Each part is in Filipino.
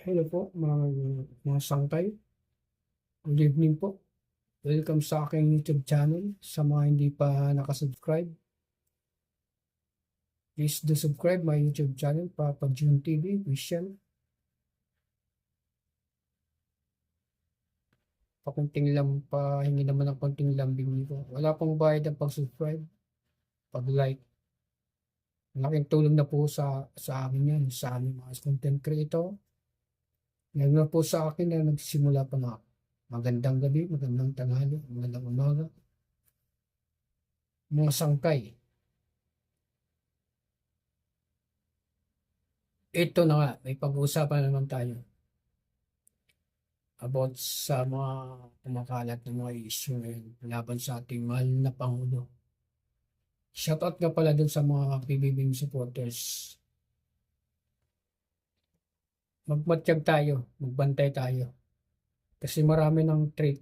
Hello po mga sangkay. Good evening po. Welcome sa aking YouTube channel. Sa mga hindi pa nakasubscribe, please do subscribe my YouTube channel, Papa June TV, Vision. Pakunting lang, pahingi naman ng konting lambing ko. Wala pong bayad ang pag-subscribe, pag-like. Malaking tulong na po sa amin yan, sa aming mga content creator. Ngayon na po sa akin na nagsisimula pa na ako. Magandang gabi, magandang tanghali, magandang umaga. Mga sangkay. Ito na nga, may pag-uusapan naman tayo about sa mga kumakalat ng mga issue ngayon laban sa ating mahal na Pangulo. Shoutout nga pala dun sa mga PBBM supporters. Magmatiyag tayo, magbantay tayo. Kasi marami ng threat,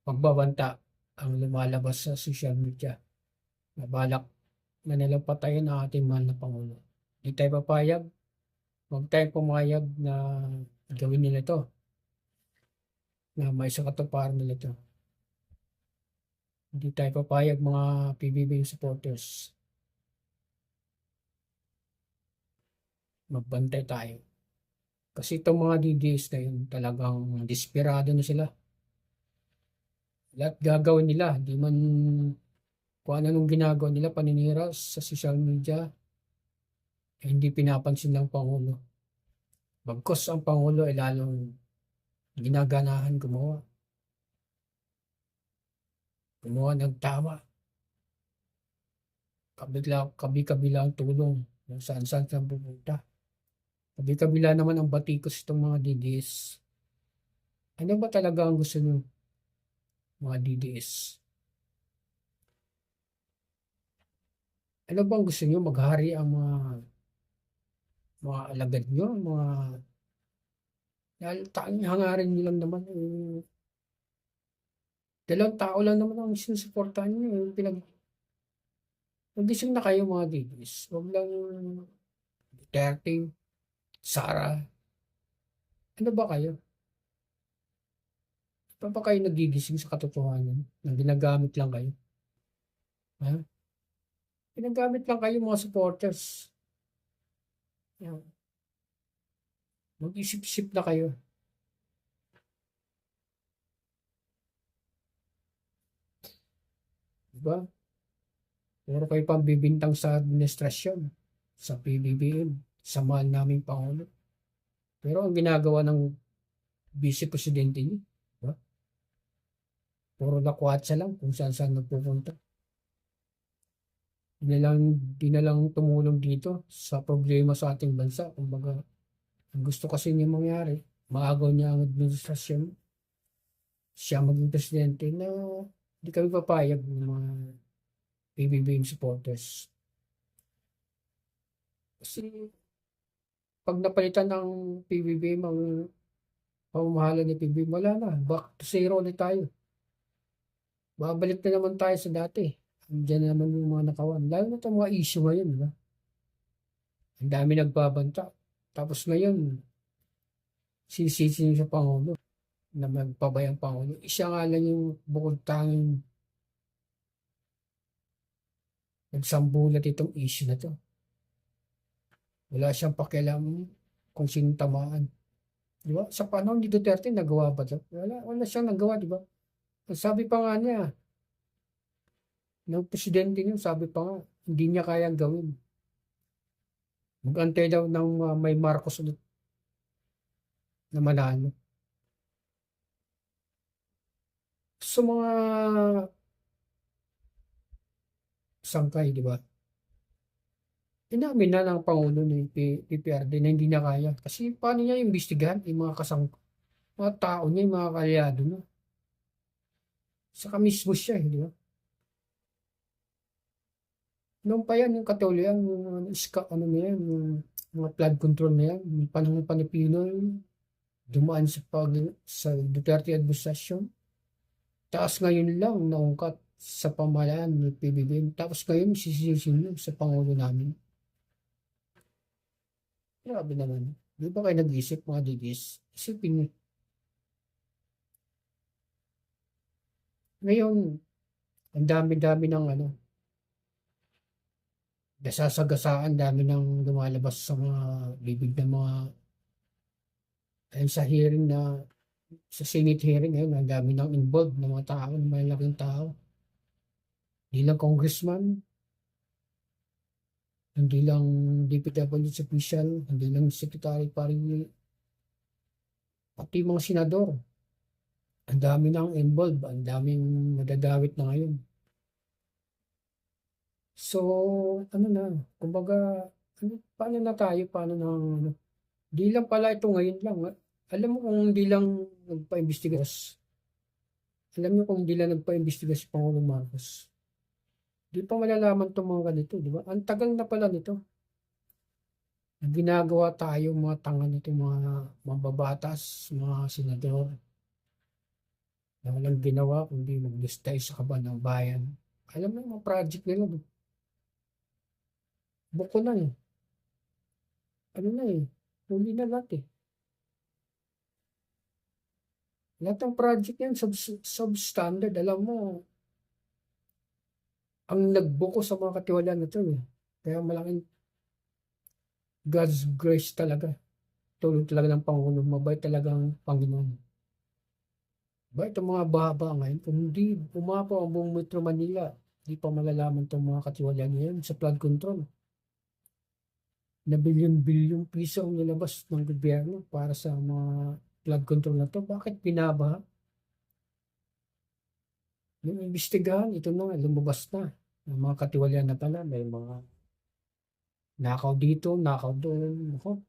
pagbabanta ang lumalabas sa social media. Nabalak na nilang patayin ang ating mahal na Pangulo. Hindi tayo papayag, huwag tayong pumayag na gawin nila ito, na may sa katuparan nila ito. Hindi tayo papayag mga PBBM supporters. Magbantay tayo. Kasi itong mga DDS na yun, talagang desperado na sila. Lahat gagawin nila, di man kung ano nung ginagawa nila, paninira sa social media, hindi pinapansin ng Pangulo. Bagkos ang Pangulo ay lalong ginaganahan gumawa ng tama. Kabi-kabila ang tulong kung saan-saan saan pupunta. Kabi-kabila naman ang batikos itong mga DDS. Ano ba talaga ang gusto nyo, mga DDS? Ano bang gusto nyo? Maghari ang mga alagad nyo? Tanging hangarin nyo lang naman. Dalawang tao lang naman ang sinusuportahan nyo. Magising na kayo mga DDS. Huwag lang Duterte, Sara. Ano ba kayo? Pa ba kayo nagigising sa katotohanan? Na ginagamit lang kayo? Ha? Ginagamit lang kayo mga supporters. Yan. Mag-isip-isip na kayo. Diba? Pero kayo pang bibintang sa administrasyon, sa PBBM, sa mahal naming Pangulo. Pero ang ginagawa ng Vice Presidente niyo, diba? Puro lakwatsa lang kung saan-saan nagpupunta. Di na lang tumulong dito sa problema sa ating bansa. Kumbaga, ang gusto kasi niya mangyari, maagaw niya ang administrasyon, siya maging presidente na hindi kami papayag ng mga PBBM supporters. Kasi pag napalitan ng PBBM ang pamamahala ni PBBM, wala na. Back to zero ulit tayo. Babalik na naman tayo sa dati. Andiyan na naman yung mga nakawan. Lalo na itong mga issue ngayon. Diba? Ang dami nagbabanta. Tapos ngayon, sisisi sa Pangulo na magpabayang Pangulo. Isa nga lang yung bukod tanging nagsambulat itong issue na to. Wala siyang pakialam kung sino tamaan. Di ba? Sa panahon ni Duterte, nagawa ba ito? Wala siyang nagawa, di ba? Sabi pa nga niya, ng presidente niyo, sabi pa nga, hindi niya kayang gawin. Mag-antay daw ng may Marcos ulit na manalo. Sa mga sangkay, di ba? Inamin na ng Pangulo ni PPRD na hindi niya kaya. Kasi paano niya imbestigahan yung mga tao niya, yung mga kalyado niya. Saka mismo siya, di ba? Noon pa yan, yung Katolia, yung ano na yan, yung mga flood control na yan, yung panahon pa ni Pinoy, dumaan sa Duterte administration. Taas ngayon lang naungkat sa pamahalaan ng PBBM. Tapos ngayon, sisisiyo sa Pangulo namin. Grabe naman. Di ba kayo nag-isip mga digis? Isipin nyo. Ngayon, ang dami-dami ng ano, nasasagasaan, dami ng lumalabas sa mga bibig ng mga, ayun sa hearing na, sa Senate hearing ngayon, ang dami ng involved ng mga tao, ng malaking tao. Hindi lang congressman, hindi lang DPWH official, hindi lang secretary, pati mga senador. Ang dami nang involved, ang daming nadadawit na ngayon. So, ano na, kumbaga, ano, paano na tayo, paano na, ano, di lang pala ito ngayon lang. Alam mo kung di lang nagpa-imbestigas, alam mo kung di lang nagpa-imbestigas si Pangulong Marcos, di pa malalaman itong mga ganito, di ba? Ang tagal na pala nito. Ginagawa tayo mga tanga nito, mga mambabatas, mga senador, na walang ginawa kundi mag-destay sa kaban ng bayan. Alam mo yung mga project nila, buko na eh. Ano na eh, huli na lahat eh. Lahat ng project yan, substandard. Alam mo, ang nagbuko sa mga katiwalaan na ito eh. Kaya malaking God's grace talaga. Tulong talaga ng Pangulo. Mabait talagang Panginoon. Ba itong mga baba ngayon, kung hindi umapaw ang buong Metro Manila, di pa malalaman itong mga katiwalaan ngayon sa flood control. Na bilyon-bilyong piso ang nilabas ng gobyerno para sa mga flood control na to. Bakit pinabaha? Yung imbestigahan, ito na nga, lumabas na. Ang mga katiwalian na pala, may mga nakaw dito, nakaw doon. Ako,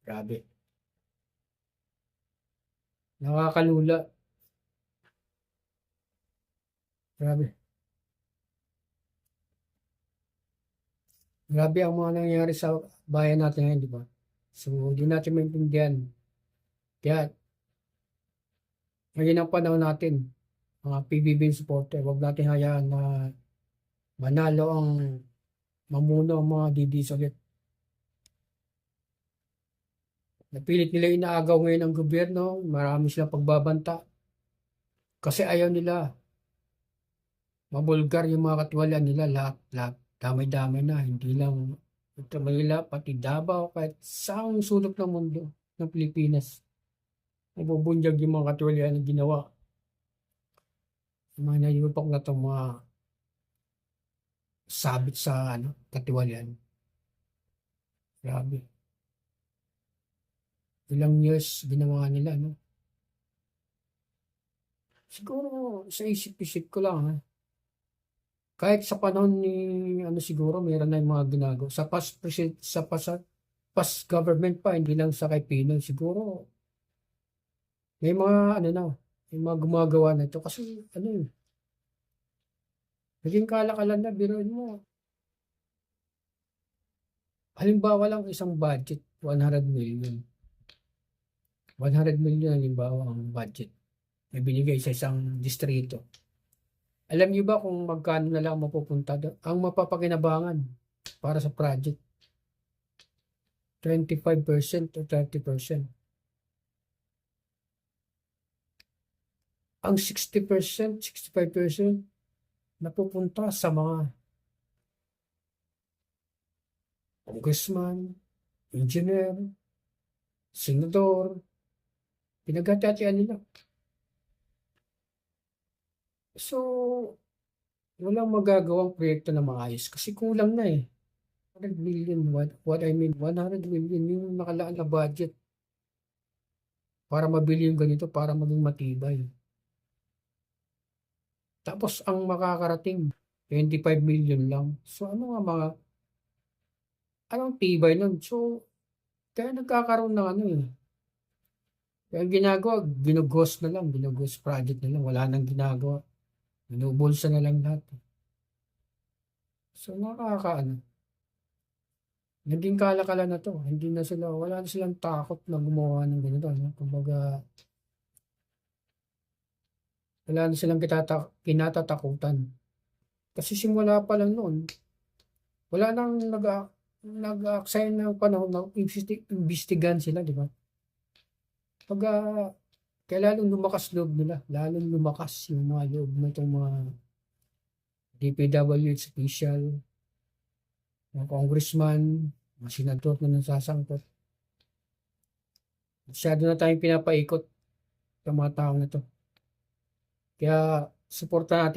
grabe. Nakakalula. Grabe. Grabe ang mga nangyayari sa bayan natin ngayon, di ba? So, hindi natin maintindihan. Kaya, ngayon ang panahon natin, mga PBB supporter, huwag natin hayaan na manalo ang mamuno ang mga DDs ulit. Napilit nila inaagaw ngayon ang gobyerno, marami silang pagbabanta. Kasi ayaw nila mabulgar yung mga katiwalian nila, lahat, damay-damay na, hindi lang ito Manila, pati Davao, kahit saang sulok ng mundo ng Pilipinas. Nabubunyag yung mga katiwalian na ginawa. Yung mga nayupak na itong mga sabit sa ano, katiwalian. Grabe. Ilang years ginawa nila, no? Siguro sa isip-isip ko lang, ha? Kahit sa panahon ni ano siguro meron na yung mga ginagawa sa past government pa, hindi lang sa kay Pinoy siguro may mga ano na, may mga gumagawa na ito kasi ano yun, naging kalakalan na. Biruin mo, halimbawa lang isang budget 100 million halimbawa ang budget na binigay sa isang distrito. Alam niyo ba kung magkano na lang mapupunta doon? Ang mapapakinabangan para sa project, 25% to 30%. Ang 60%, 65% napupunta sa mga congressman, engineer, senador, pinaghatatian nila. So, walang magagawang proyekto na maayos kasi kulang na eh. 100 million, what I mean, 100 million yung nakalaan na budget para mabili yung ganito, para maging matibay. Tapos ang makakarating, 25 million lang. So ano nga mga, anong tibay nun? So, kaya nagkakaroon ng ano eh. Kaya ang ginagawa, ginughost na lang, ginughost project na lang, wala nang ginagawa. Binubulsa na lang lahat. So nakakaano. Naging kalakalan na to. Hindi na sila, wala na silang takot na gumawa ng ganito. No? Kumbaga, wala na silang kinatatakutan. Kasi simula pa lang noon, wala nang nag-aaksaya ng panahon na imbestigahan sila, di ba? Pagka kaya lalong lumakas loob nila, lalong lumakas yung mga loob nitong mga DPWH official, mga congressman, mga senador na nasasangkot. Masyado na tayong pinapaikot ng mga tao na to. Kaya suportahan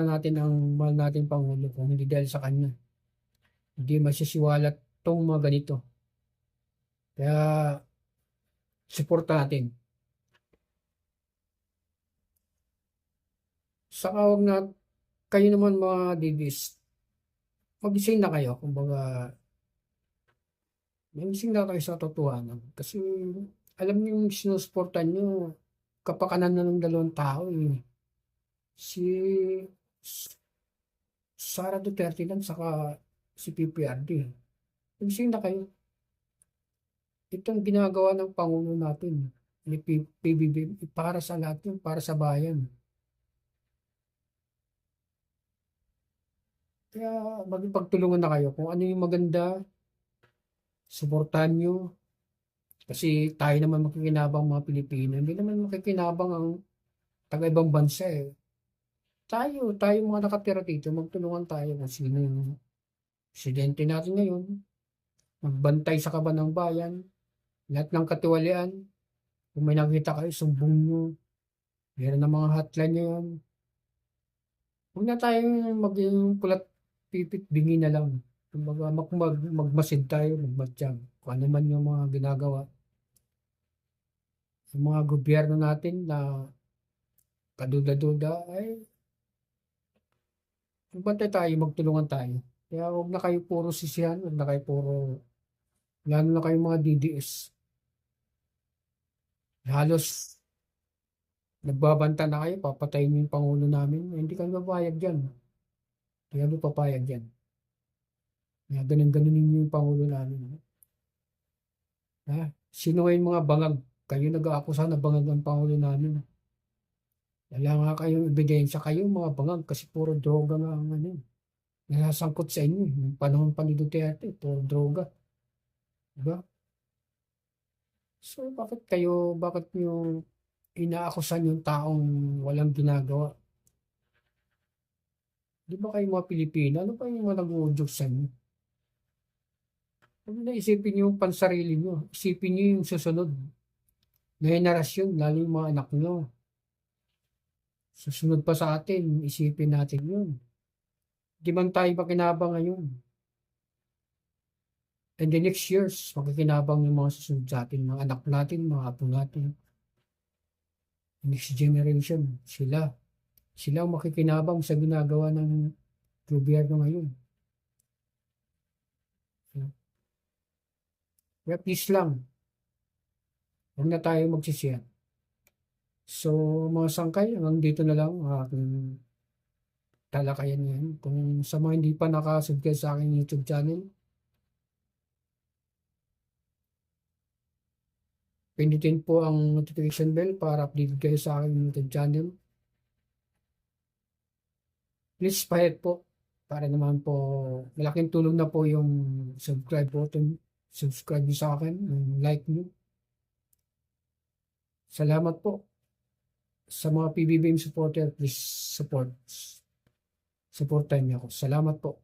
natin ang mahal nating Pangulo kung hindi dahil sa kanya. Hindi masisiwalat tong mga ganito. Kaya suporta natin. Saka wag na kayo naman mga DDs, magising na kayo. Kumbaga, magising na kayo sa totohanan. Kasi alam niyo yung sinusuportan niyo, kapakanan na ng dalawang tao eh. Si Sara Duterte lang saka si PPRD. Magising na kayo. Itong ginagawa ng Pangulo natin, ni PBB, para sa lahat yun, para sa bayan. Kaya magpagtulungan na kayo kung ano yung maganda, suportahan nyo. Kasi tayo naman makikinabang mga Pilipino. Hindi naman makikinabang ang taga-ibang bansa eh. Tayo mga nakatira dito, magtulungan tayo kung sino yung presidente natin ngayon. Magbantay sa kaban ng bayan. Lahat ng katiwalian. Kung may nakita kayo, sumbong nyo. Meron ng mga hotline nyo yan. Huwag na tayo maging kulat pipit bingi na lang. Kumbaga magmasid tayo, magmatsyag. Kung ano man yung mga ginagawa. Yung mga gobyerno natin na kaduda-duda ay magbantay tayo, magtulungan tayo. Kaya huwag na kayo puro sisihan, huwag na kayo puro, lalo na kayo mga DDS. Halos nagbabanta na kayo, papatayin niyo yung Pangulo namin. Hindi kami papayag dyan. Hindi kami papayag dyan. Kaya ganun-ganunin niyo yung Pangulo namin. Ha? Sino ngayon mga bangag? Kayo nag-aakusa na bangag ang Pangulo namin. Wala nga kayong ebidensya kayo mga bangag kasi puro droga nga ang ano. Nasasangkot sa inyo. Yung panahon pa ni Duterte, puro droga. Diba? So bakit nyo inaakusan yung taong walang ginagawa? Di ba kayo mga Pilipino? Ano pa yung mga nag-uudyok sa inyo? Huwag na isipin yung pansarili nyo. Isipin nyo yung susunod na henerasyon, lalo yung mga anak nyo. Susunod pa sa atin, isipin natin yun. Di man tayo makinabang ngayon. And the next years, makikinabang yung mga susunod sa atin, mga anak natin, mga apo natin. Next generation, sila ang makikinabang sa ginagawa ng gobyerno ngayon. Kaya please lang, huwag na tayo magsisiyan. So mga sangkay, hanggang dito na lang ang aking talakayan ngayon. Kung sa mga hindi pa nakasubscribe sa aking YouTube channel, pindutin po ang notification bell para update kayo sa aking YouTube channel. Please pahit po para naman po malaking tulong na po yung subscribe button. Subscribe nyo sa akin, like nyo. Salamat po sa mga PBBM supporter. Please supportan niyo ako. Salamat po.